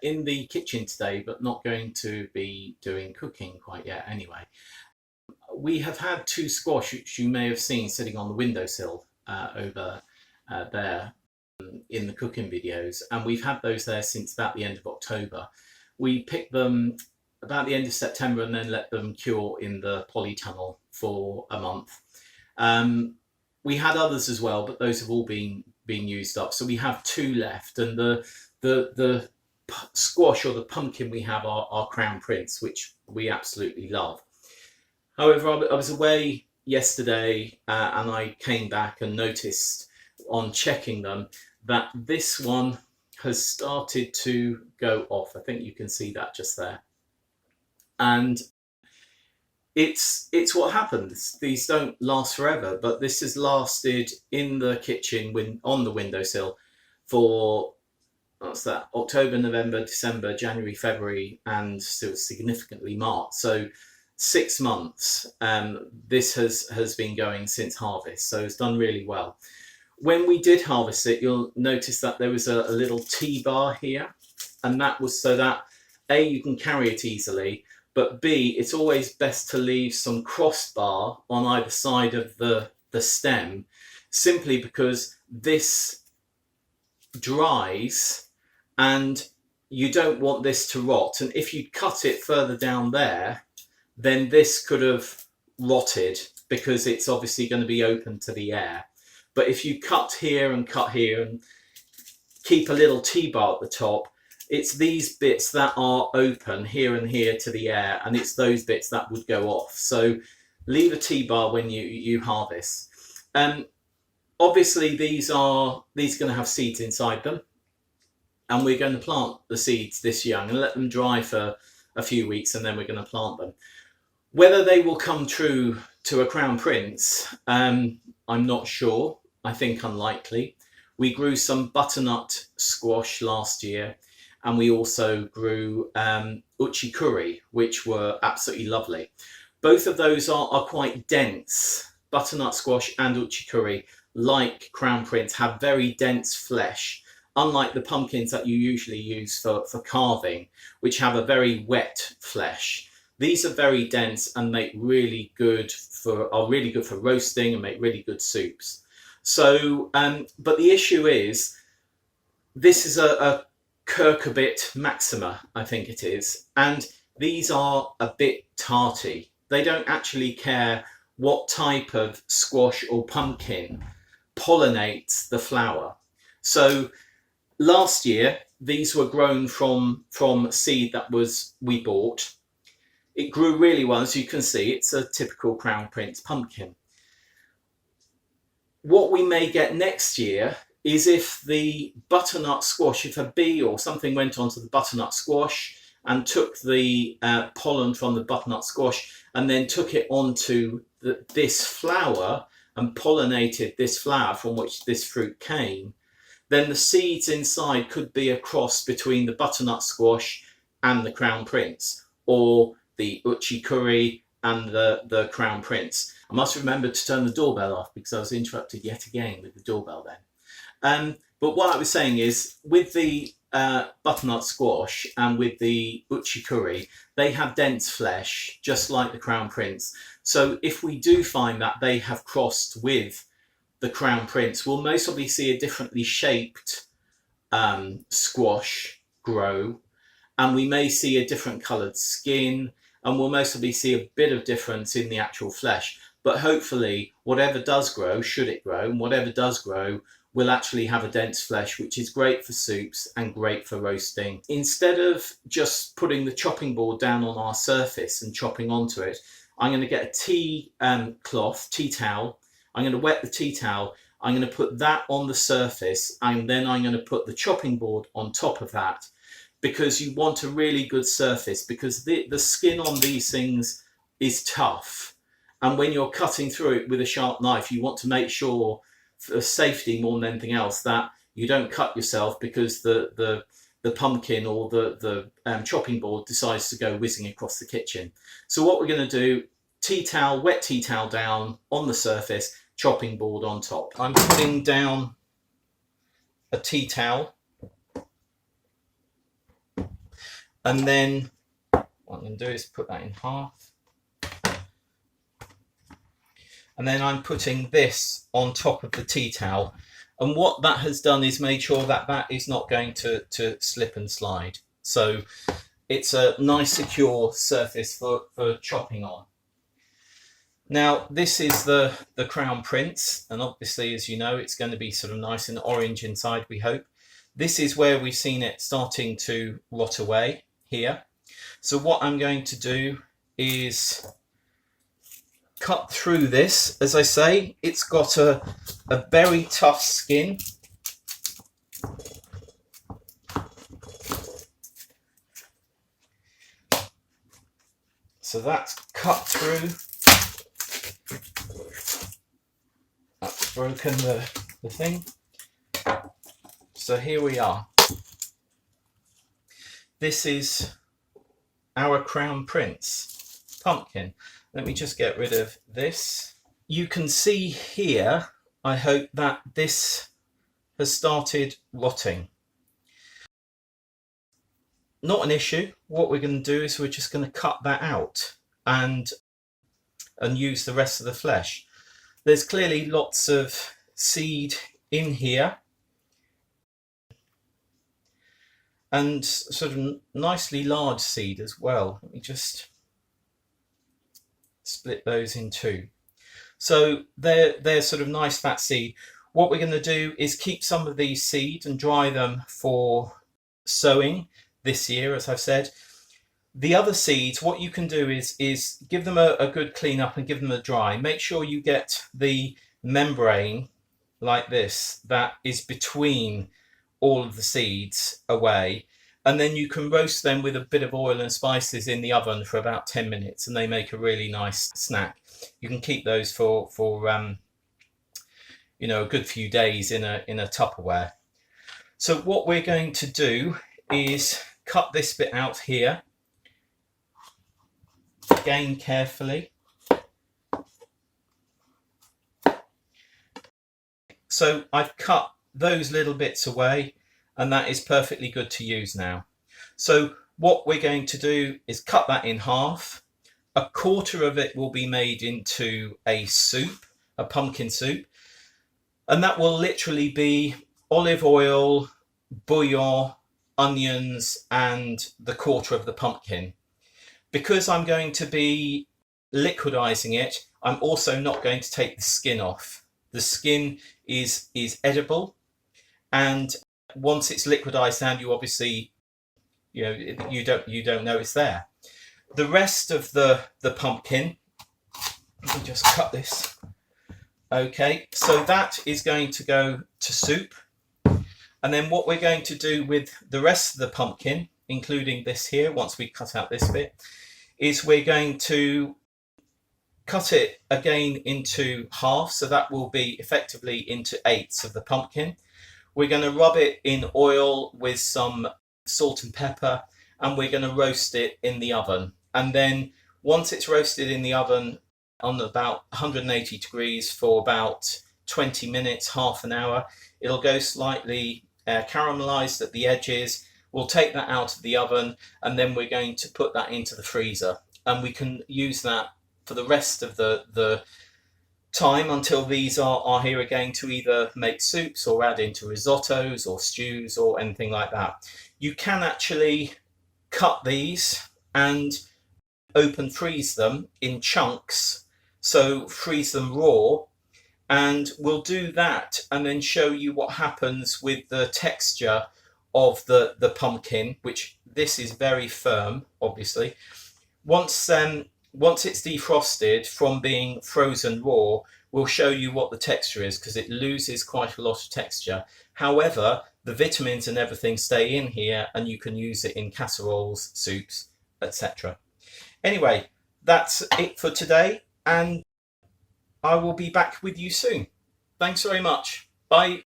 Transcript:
in the kitchen today, but not going to be doing cooking quite yet anyway. We have had two squash, which you may have seen sitting on the windowsill over there in the cooking videos, and we've had those there since about the end of October. We picked them about the end of September and then let them cure in the polytunnel for a month. We had others as well, but those have all been used up. So we have two left, and the squash or the pumpkin we have are Crown Prince, which we absolutely love. However, I was away yesterday and I came back and noticed on checking them that this one has started to go off. I think you can see that just there. And it's what happens. These don't last forever, but this has lasted in the kitchen on the windowsill for, what's that, October, November, December, January, February, and still significantly March. So 6 months this has been going since harvest, so it's done really well. When we did harvest it, you'll notice that there was a little T-bar here, and that was so that A, you can carry it easily, but B, it's always best to leave some crossbar on either side of the stem, simply because this dries and you don't want this to rot. And if you cut it further down there, then this could have rotted because it's obviously going to be open to the air. But if you cut here and keep a little T-bar at the top, it's these bits that are open here and here to the air, and it's those bits that would go off. So leave a T-bar when you harvest. Obviously these are going to have seeds inside them, and we're going to plant the seeds this young and let them dry for a few weeks, and then we're going to plant them. Whether they will come true to a Crown Prince, I'm not sure. I think unlikely. We grew some butternut squash last year, and we also grew Uchiki Kuri, which were absolutely lovely. Both of those are quite dense. Butternut squash and Uchiki Kuri, like Crown Prince, have very dense flesh, unlike the pumpkins that you usually use for carving, which have a very wet flesh. These are very dense and are really good for roasting and make really good soups. So, but the issue is, this is a cucurbit maxima, I think it is, and these are a bit tarty. They don't actually care what type of squash or pumpkin pollinates the flower. So last year, these were grown from seed that we bought. It grew really well, as you can see. It's a typical Crown Prince pumpkin. What we may get next year is if the butternut squash, if a bee or something went onto the butternut squash and took the pollen from the butternut squash and then took it onto this flower and pollinated this flower from which this fruit came, then the seeds inside could be a cross between the butternut squash and the Crown Prince, or the Uchiki Kuri and the Crown Prince. I must remember to turn the doorbell off because I was interrupted yet again with the doorbell then. But what I was saying is, with the butternut squash and with the Uchiki Kuri, they have dense flesh, just like the Crown Prince. So if we do find that they have crossed with the Crown Prince, we'll most probably see a differently shaped squash grow, and we may see a different coloured skin, and we'll most probably see a bit of difference in the actual flesh. But hopefully, whatever does grow, should it grow, and whatever does grow, will actually have a dense flesh, which is great for soups and great for roasting. Instead of just putting the chopping board down on our surface and chopping onto it, I'm going to get a tea towel. I'm going to wet the tea towel. I'm going to put that on the surface, and then I'm going to put the chopping board on top of that, because you want a really good surface, because the skin on these things is tough. And when you're cutting through it with a sharp knife, you want to make sure, for safety more than anything else, that you don't cut yourself because the pumpkin or the chopping board decides to go whizzing across the kitchen. So what we're going to do, wet tea towel down on the surface, chopping board on top. I'm putting down a tea towel And then what I'm going to do is put that in half. And then I'm putting this on top of the tea towel. And what that has done is made sure that that is not going to slip and slide. So it's a nice secure surface for chopping on. Now this is the Crown Prince, and obviously, as you know, it's going to be sort of nice and orange inside, we hope. This is where we've seen it starting to rot away here. So what I'm going to do is cut through this. As I say, it's got a very tough skin. So that's cut through. That's broken the thing. So here we are. This is our Crown Prince pumpkin. Let me just get rid of this. You can see here, I hope, that this has started rotting. Not an issue. What we're going to do is we're just going to cut that out and use the rest of the flesh. There's clearly lots of seed in here, and sort of nicely large seed as well. Let me just split those in two. So they're sort of nice fat seed. What we're going to do is keep some of these seed and dry them for sowing this year, as I've said. The other seeds, what you can do is give them a good clean up and give them a dry. Make sure you get the membrane like this that is between all of the seeds away, and then you can roast them with a bit of oil and spices in the oven for about 10 minutes, and they make a really nice snack. You can keep those for you know, a good few days in a Tupperware. So what we're going to do is cut this bit out here, again carefully. So I've cut those little bits away, and that is perfectly good to use now. So what we're going to do is cut that in half. A quarter of it will be made into a soup, a pumpkin soup, and that will literally be olive oil, bouillon, onions, and the quarter of the pumpkin. Because I'm going to be liquidizing it, I'm also not going to take the skin off. The skin is edible, and once it's liquidized down, you obviously, you know, you don't know it's there. The rest of the pumpkin, let me just cut this. Okay, so that is going to go to soup. And then what we're going to do with the rest of the pumpkin, including this here, once we cut out this bit, is we're going to cut it again into half. So that will be effectively into eighths of the pumpkin. We're going to rub it in oil with some salt and pepper, and we're going to roast it in the oven. And then once it's roasted in the oven on about 180 degrees for about 20 minutes, half an hour, it'll go slightly caramelized at the edges. We'll take that out of the oven, and then we're going to put that into the freezer, and we can use that for the rest of the time until these are here again to either make soups or add into risottos or stews or anything like that. You can actually cut these and open freeze them in chunks, so freeze them raw, and we'll do that and then show you what happens with the texture of the pumpkin, which this is very firm, obviously. Once it's defrosted from being frozen raw, we'll show you what the texture is, because it loses quite a lot of texture. However, the vitamins and everything stay in here, and you can use it in casseroles, soups, etc. Anyway, that's it for today, and I will be back with you soon. Thanks very much. Bye.